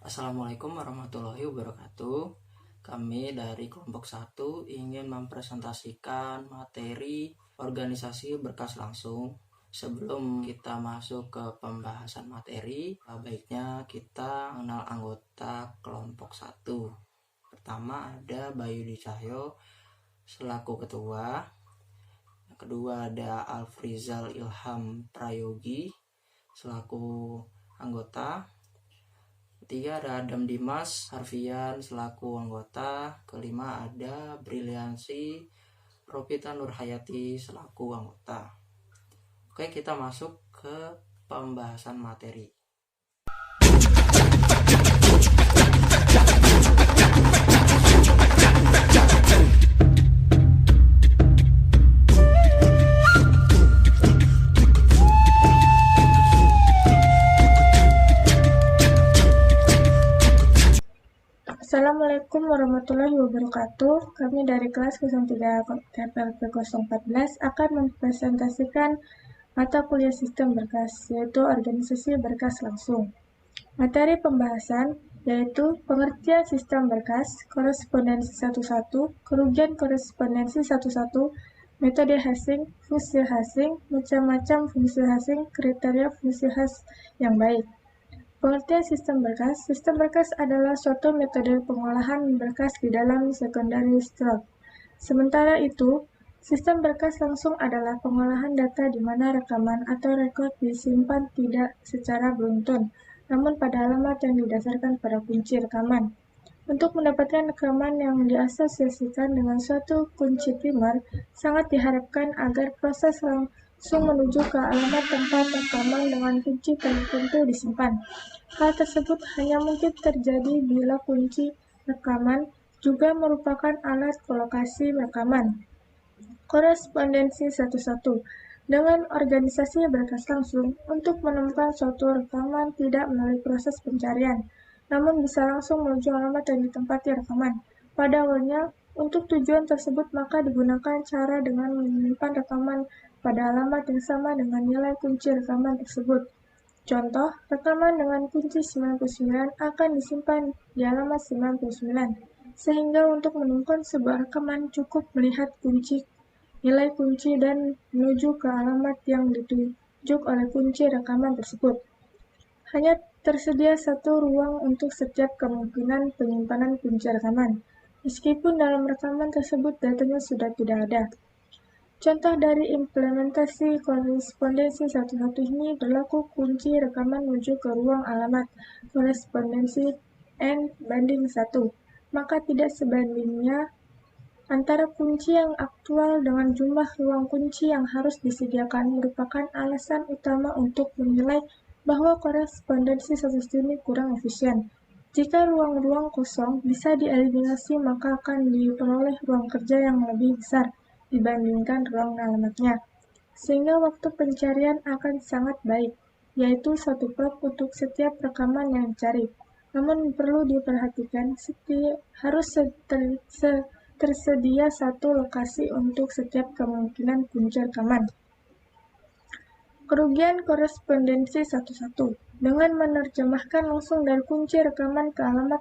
Assalamualaikum warahmatullahi wabarakatuh. Kami dari kelompok 1 ingin mempresentasikan materi organisasi berkas langsung. Sebelum kita masuk ke pembahasan materi, baiknya kita mengenal anggota kelompok 1. Pertama ada Bayudi Cahyo selaku ketua. Yang kedua ada Alfrizal Ilham Prayogi selaku anggota. Ketiga ada Adam Dimas Harfian selaku anggota. Kelima ada Briliansi Ropita Nurhayati selaku anggota. Oke, kita masuk ke pembahasan materi. Assalamualaikum warahmatullahi wabarakatuh. Kami dari kelas 03 TPLP 014 akan mempresentasikan mata kuliah sistem berkas, yaitu organisasi berkas langsung. Materi pembahasan yaitu pengertian sistem berkas, korespondensi 11, kerugian korespondensi 11, metode hashing, fungsi hashing, macam-macam fungsi hashing, kriteria fungsi hash yang baik. Pengertian sistem berkas adalah suatu metode pengolahan berkas di dalam secondary storage. Sementara itu, sistem berkas langsung adalah pengolahan data di mana rekaman atau rekod disimpan tidak secara beruntun, namun pada alamat yang didasarkan pada kunci rekaman. Untuk mendapatkan rekaman yang diasosiasikan dengan suatu kunci primer, sangat diharapkan agar proses langsung menuju ke alamat tempat rekaman dengan kunci tertentu disimpan. Hal tersebut hanya mungkin terjadi bila kunci rekaman juga merupakan alat kolokasi rekaman. Korespondensi 11. Dengan organisasi berkas langsung, untuk menemukan suatu rekaman tidak melalui proses pencarian, namun bisa langsung menuju alamat yang ditempati rekaman. Pada awalnya, untuk tujuan tersebut maka digunakan cara dengan menyimpan rekaman pada alamat yang sama dengan nilai kunci rekaman tersebut. Contoh, rekaman dengan kunci 99 akan disimpan di alamat 99, sehingga untuk menemukan sebuah rekaman cukup melihat nilai kunci dan menuju ke alamat yang ditunjuk oleh kunci rekaman tersebut. Hanya tersedia satu ruang untuk setiap kemungkinan penyimpanan kunci rekaman, meskipun dalam rekaman tersebut datanya sudah tidak ada. Contoh dari implementasi korespondensi 11 ini berlaku kunci rekaman menuju ke ruang alamat korespondensi N banding 1, maka tidak sebandingnya antara kunci yang aktual dengan jumlah ruang kunci yang harus disediakan merupakan alasan utama untuk menilai bahwa korespondensi 11 ini kurang efisien. Jika ruang-ruang kosong bisa dieliminasi, maka akan diperoleh ruang kerja yang lebih besar dibandingkan ruang alamatnya, sehingga waktu pencarian akan sangat baik, yaitu 1 prop untuk setiap rekaman yang dicari. Namun perlu diperhatikan, harus tersedia satu lokasi untuk setiap kemungkinan kunci rekaman. Kerugian korespondensi 11. Dengan menerjemahkan langsung dari kunci rekaman ke alamat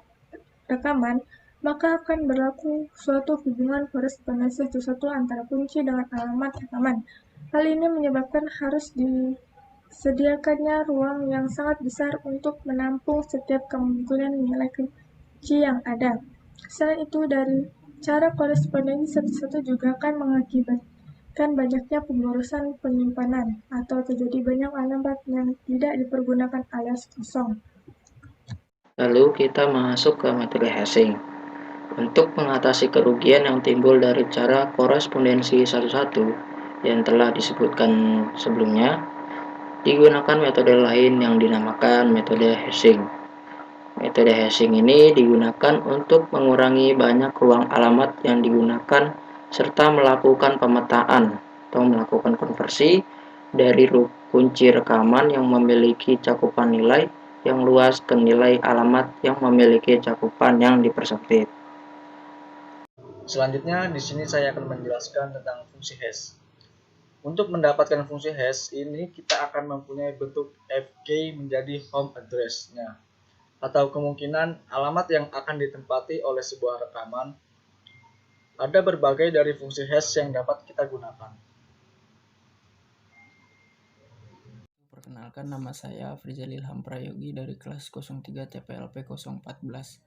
rekaman, maka akan berlaku suatu hubungan korespondensi 11 antara kunci dengan alamat rekaman. Hal ini menyebabkan harus disediakannya ruang yang sangat besar untuk menampung setiap kemungkinan nilai kunci yang ada. Selain itu, dari cara korespondensi 11 juga akan mengakibatkan banyaknya pemborosan penyimpanan atau terjadi banyak alamat yang tidak dipergunakan alias kosong. Lalu kita masuk ke metode hashing. Untuk mengatasi kerugian yang timbul dari cara korespondensi 11 yang telah disebutkan sebelumnya, digunakan metode lain yang dinamakan metode hashing. Metode hashing ini digunakan untuk mengurangi banyak ruang alamat yang digunakan serta melakukan pemetaan atau melakukan konversi dari kunci rekaman yang memiliki cakupan nilai yang luas ke nilai alamat yang memiliki cakupan yang dipersempit. Selanjutnya, di sini saya akan menjelaskan tentang fungsi hash. Untuk mendapatkan fungsi hash ini, kita akan mempunyai bentuk fk menjadi home address. Nah, atau kemungkinan alamat yang akan ditempati oleh sebuah rekaman, ada berbagai dari fungsi hash yang dapat kita gunakan. Perkenalkan, nama saya Afrizal Ilham Prayogi dari kelas 03 TPLP 014.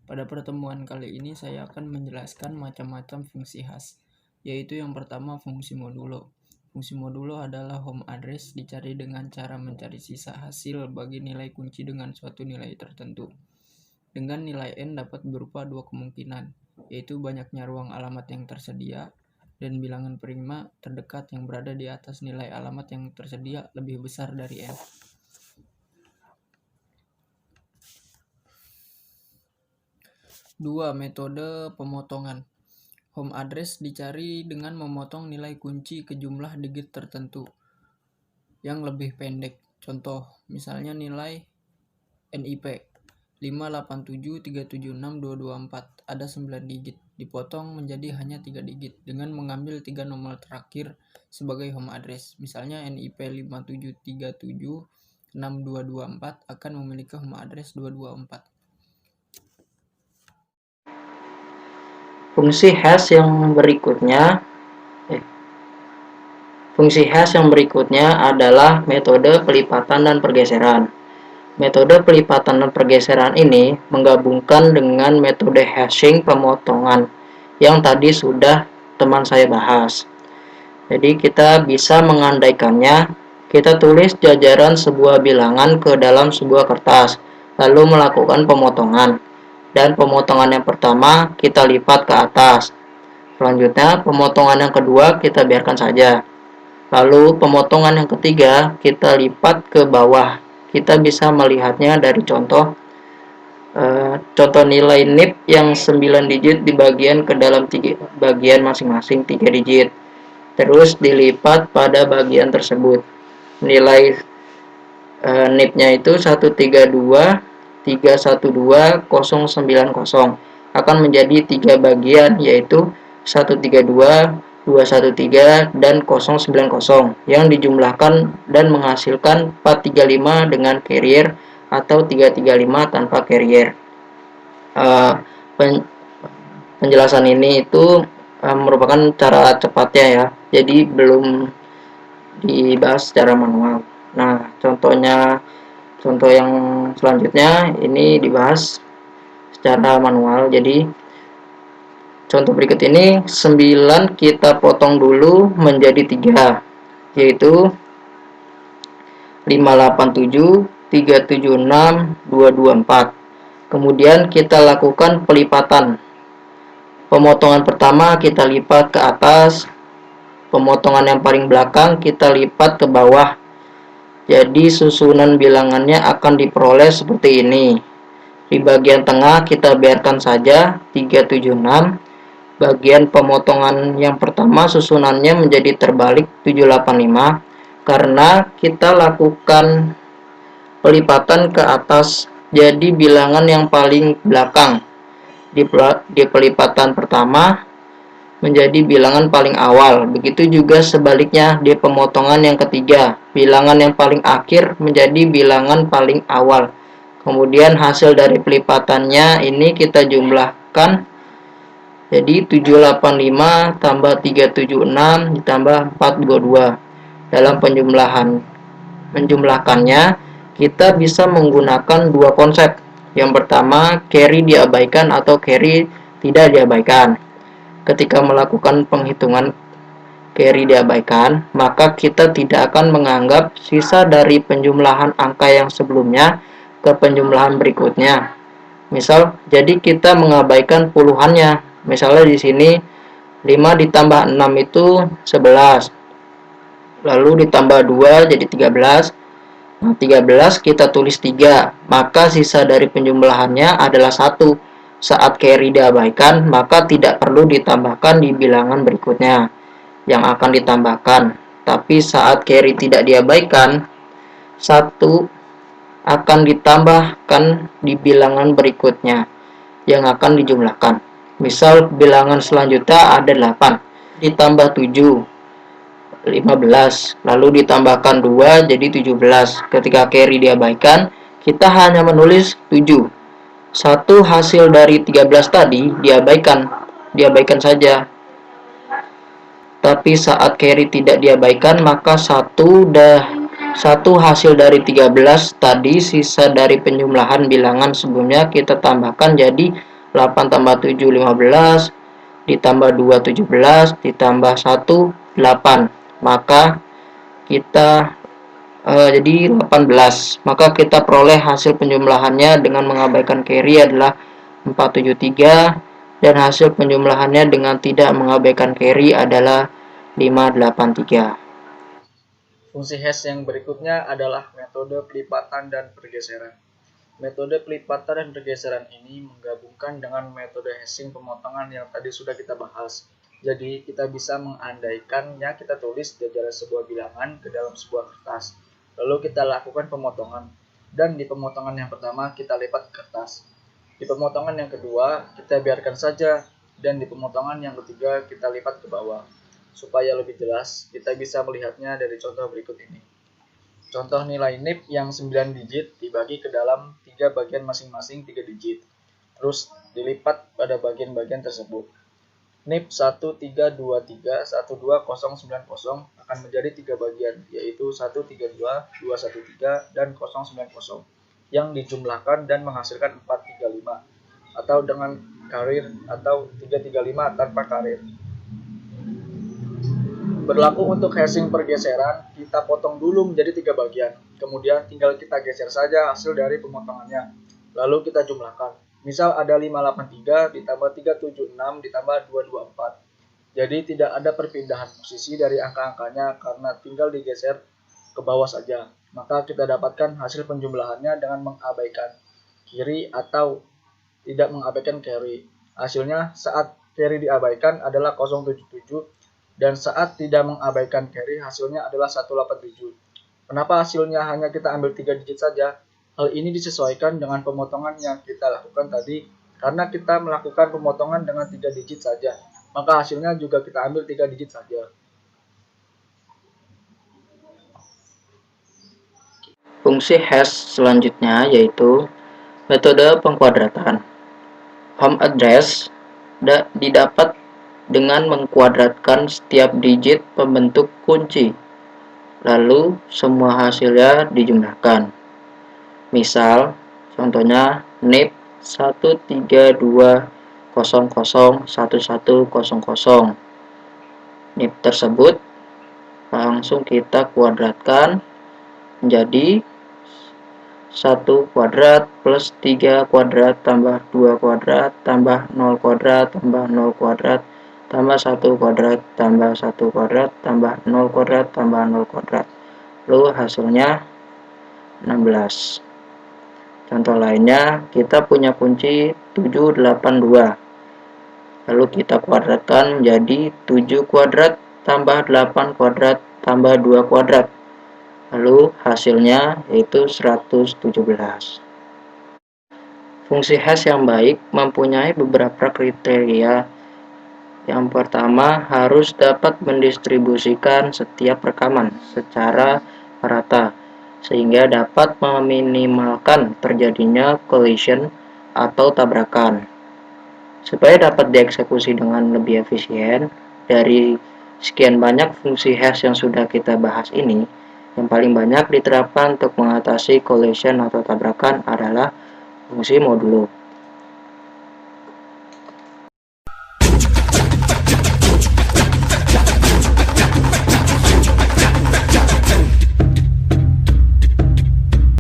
Pada pertemuan kali ini saya akan menjelaskan macam-macam fungsi hash, yaitu yang pertama fungsi modulo. Fungsi modulo adalah home address dicari dengan cara mencari sisa hasil bagi nilai kunci dengan suatu nilai tertentu. Dengan nilai n dapat berupa dua kemungkinan, yaitu banyaknya ruang alamat yang tersedia dan bilangan prima terdekat yang berada di atas nilai alamat yang tersedia lebih besar dari n. Dua, metode pemotongan. Home address dicari dengan memotong nilai kunci ke jumlah digit tertentu yang lebih pendek. Contoh, misalnya nilai NIP 587376224 ada 9 digit, dipotong menjadi hanya 3 digit dengan mengambil 3 nomor terakhir sebagai home address. Misalnya NIP 57376224 akan memiliki home address 224. Fungsi hash yang berikutnya adalah metode pelipatan dan pergeseran. Metode pelipatan dan pergeseran ini menggabungkan dengan metode hashing pemotongan yang tadi sudah teman saya bahas. Jadi kita bisa mengandaikannya, kita tulis jajaran sebuah bilangan ke dalam sebuah kertas, lalu melakukan pemotongan. Dan pemotongan yang pertama kita lipat ke atas. Selanjutnya pemotongan yang kedua kita biarkan saja. Lalu pemotongan yang ketiga kita lipat ke bawah. Kita bisa melihatnya dari contoh nilai NIP yang 9 digit dibagian ke dalam 3 bagian masing-masing 3 digit. Terus dilipat pada bagian tersebut. Nilai NIP-nya itu 132.312.090 akan menjadi 3 bagian, yaitu 132, 213, dan 090 yang dijumlahkan dan menghasilkan 435 dengan carrier atau 335 tanpa carrier. Penjelasan ini itu merupakan cara cepatnya ya, jadi belum dibahas secara manual. Nah, contoh yang selanjutnya ini dibahas secara manual. Jadi contoh berikut ini 9 kita potong dulu menjadi 3, yaitu 587, 376, 224. Kemudian kita lakukan pelipatan. Pemotongan pertama kita lipat ke atas, pemotongan yang paling belakang kita lipat ke bawah. Jadi susunan bilangannya akan diperoleh seperti ini. Di bagian tengah kita biarkan saja 376. Bagian pemotongan yang pertama susunannya menjadi terbalik 785 karena kita lakukan pelipatan ke atas. Jadi bilangan yang paling belakang di pelipatan pertama menjadi bilangan paling awal. Begitu juga sebaliknya di pemotongan yang ketiga, bilangan yang paling akhir menjadi bilangan paling awal. Kemudian hasil dari pelipatannya ini kita jumlahkan, jadi 785 tambah 376 ditambah 422. Dalam menjumlahkannya kita bisa menggunakan dua konsep. Yang pertama, carry diabaikan atau carry tidak diabaikan. Ketika melakukan penghitungan carry diabaikan, maka kita tidak akan menganggap sisa dari penjumlahan angka yang sebelumnya ke penjumlahan berikutnya. Misal, jadi kita mengabaikan puluhannya. Misalnya di sini 5 ditambah 6 itu 11. Lalu ditambah 2 jadi 13. Nah, 13 kita tulis 3, maka sisa dari penjumlahannya adalah 1. Saat carry diabaikan, maka tidak perlu ditambahkan di bilangan berikutnya yang akan ditambahkan. Tapi saat carry tidak diabaikan, 1 akan ditambahkan di bilangan berikutnya yang akan dijumlahkan. Misal bilangan selanjutnya ada 8, ditambah 7, 15, lalu ditambahkan 2 jadi 17. Ketika carry diabaikan, kita hanya menulis 7. Satu hasil dari 13 tadi diabaikan saja. Tapi saat carry tidak diabaikan, maka satu hasil dari 13 tadi, sisa dari penjumlahan bilangan sebelumnya kita tambahkan jadi 8 tambah 7 15, ditambah 2 17, ditambah 1 8. Maka kita jadi 18. Maka kita peroleh hasil penjumlahannya dengan mengabaikan carry adalah 473, dan hasil penjumlahannya dengan tidak mengabaikan carry adalah 583. Fungsi hash yang berikutnya adalah metode pelipatan dan pergeseran. Metode pelipatan dan pergeseran ini menggabungkan dengan metode hashing pemotongan yang tadi sudah kita bahas. Jadi kita bisa mengandaikannya, kita tulis jajaran sebuah bilangan ke dalam sebuah kertas. Lalu kita lakukan pemotongan. Dan di pemotongan yang pertama kita lipat kertas. Di pemotongan yang kedua kita biarkan saja. Dan di pemotongan yang ketiga kita lipat ke bawah. Supaya lebih jelas, kita bisa melihatnya dari contoh berikut ini. Contoh nilai NIP yang 9 digit dibagi ke dalam 3 bagian masing-masing 3 digit. Terus dilipat pada bagian-bagian tersebut. NIP 1323 12090 akan menjadi 3 bagian, yaitu 132, 213, dan 090, yang dijumlahkan dan menghasilkan 435, atau dengan karir atau 335 tanpa karir. Berlaku untuk hashing pergeseran, kita potong dulu menjadi 3 bagian. Kemudian tinggal kita geser saja hasil dari pemotongannya. Lalu kita jumlahkan. Misal ada 583 ditambah 376 ditambah 224. Jadi tidak ada perpindahan posisi dari angka-angkanya karena tinggal digeser ke bawah saja. Maka kita dapatkan hasil penjumlahannya dengan mengabaikan kiri atau tidak mengabaikan carry. Hasilnya saat carry diabaikan adalah 077. Dan saat tidak mengabaikan carry, hasilnya adalah 187. Kenapa hasilnya hanya kita ambil 3 digit saja? Hal ini disesuaikan dengan pemotongan yang kita lakukan tadi. Karena kita melakukan pemotongan dengan 3 digit saja, maka hasilnya juga kita ambil 3 digit saja. Fungsi hash selanjutnya yaitu metode pengkuadratan. Home address didapat dengan mengkuadratkan setiap digit pembentuk kunci, lalu semua hasilnya dijumlahkan. Misal, contohnya NIP 132001100. NIP tersebut langsung kita kuadratkan menjadi 1 kuadrat plus 3 kuadrat tambah 2 kuadrat tambah 0 kuadrat tambah 0 kuadrat tambah 1 kuadrat tambah 1 kuadrat tambah 0 kuadrat tambah 0 kuadrat. Lalu hasilnya 16. Contoh lainnya, kita punya kunci 782. Lalu kita kuadratkan menjadi 7 kuadrat tambah 8 kuadrat tambah 2 kuadrat. Lalu hasilnya yaitu 117. Fungsi hash yang baik mempunyai beberapa kriteria. Yang pertama, harus dapat mendistribusikan setiap rekaman secara merata, sehingga dapat meminimalkan terjadinya collision atau tabrakan. Supaya dapat dieksekusi dengan lebih efisien, dari sekian banyak fungsi hash yang sudah kita bahas ini, yang paling banyak diterapkan untuk mengatasi collision atau tabrakan adalah fungsi modulo.